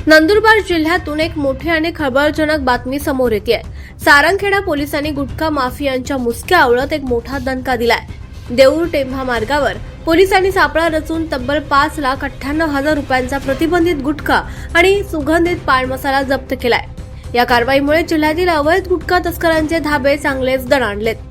नंदुरबार जिल्ह्यातून एक मोठी आणि खळबळजनक बातमी समोर येते। सारंगखेडा पोलिसांनी गुटखा माफियांच्या मुसक्या आवळत एक मोठा दणका दिलाय। देऊर टेंभा मार्गावर पोलिसांनी सापळा रचून तब्बल 5,98,000 रुपयांचा प्रतिबंधित गुटखा आणि सुगंधित पान मसाला जप्त केलाय। या कारवाईमुळे जिल्ह्यातील अवैध गुटखा तस्करांचे धाबे चांगलेच दणाणलेत।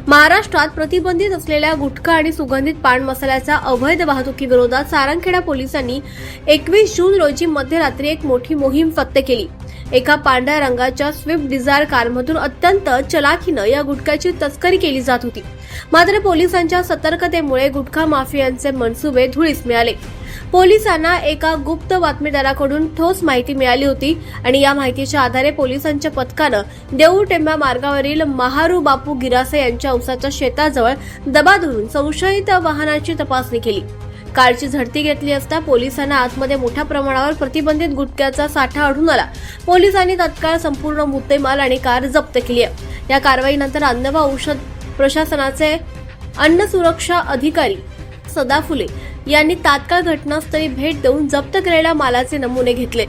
महाराष्ट्रात प्रतिबंधित असलेल्या गुटखा आणि सुगंधित पान मसाल्याच्या अवैध वाहतुकीविरोधात सारंगखेडा पोलिसांनी 21 जून रोजी मध्यरात्री एक मोठी मोहीम फत्ते केली। एका पांढऱ्या रंगाच्या स्विफ्ट डिझायर कारमधून अत्यंत चलाखीनं या गुटख्याची तस्करी केली जात होती। मात्र पोलिसांच्या सतर्कतेमुळे गुटखा माफियांचे मनसुबे धुळीस मिळाले। पोलिसांना एका गुप्त बातमीदाराकडून ठोस माहिती मिळाली होती आणि या माहितीच्या आधारे पोलिसांच्या पथकानं देऊर टेंभा मार्गावरील महारू बापू गिरासे यांच्या उसाच्या शेताजवळ दबा धरून संशयित वाहनाची तपासणी केली। कारची झडती घेतली असता पोलिसांना आतमध्ये मोठ्या प्रमाणावर प्रतिबंधित गुटख्याचा साठा आढळून आला। पोलिसांनी तत्काळ संपूर्ण मुद्देमाल आणि कार जप्त केली आहे। या कारवाईनंतर अन्न व औषध प्रशासनाचे अन्न सुरक्षा अधिकारी सदा फुले यांनी तात्काळ घटनास्थळी भेट देऊन जप्त केलेल्या मालाचे नमुने घेतले।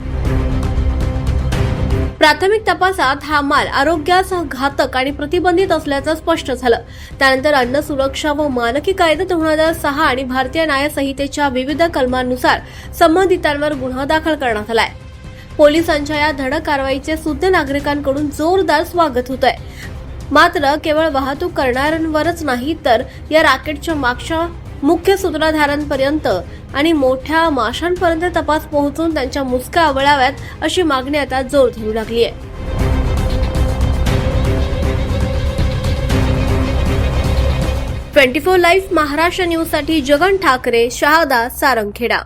प्राथमिक तपासात हा माल आरोग्यास घातक आणि प्रतिबंधित असल्याचं स्पष्ट झालं। त्यानंतर अन्न सुरक्षा व मानकी कायदा 2006 आणि भारतीय न्याय संहितेच्या विविध कलमांनुसार संबंधितांवर गुन्हा दाखल करण्यात आलाय। पोलिसांच्या या धडक कारवाईचे सुज्ञ नागरिकांकडून जोरदार स्वागत होत आहे। मात्र केवळ वाहतूक करणाऱ्यांवरच नाही तर या रॅकेटच्या मागच्या मुख्य सूत्रधारांपर्यंत आणि मोठ्या माशांपर्यंत तपास पोहोचून त्यांच्या मुसक्या आवळाव्यात अशी मागणी आता जोर धरू लागली आहे। 24 लाईव्ह महाराष्ट्र न्यूजसाठी जगन ठाकरे, शहादा, सारंगखेडा।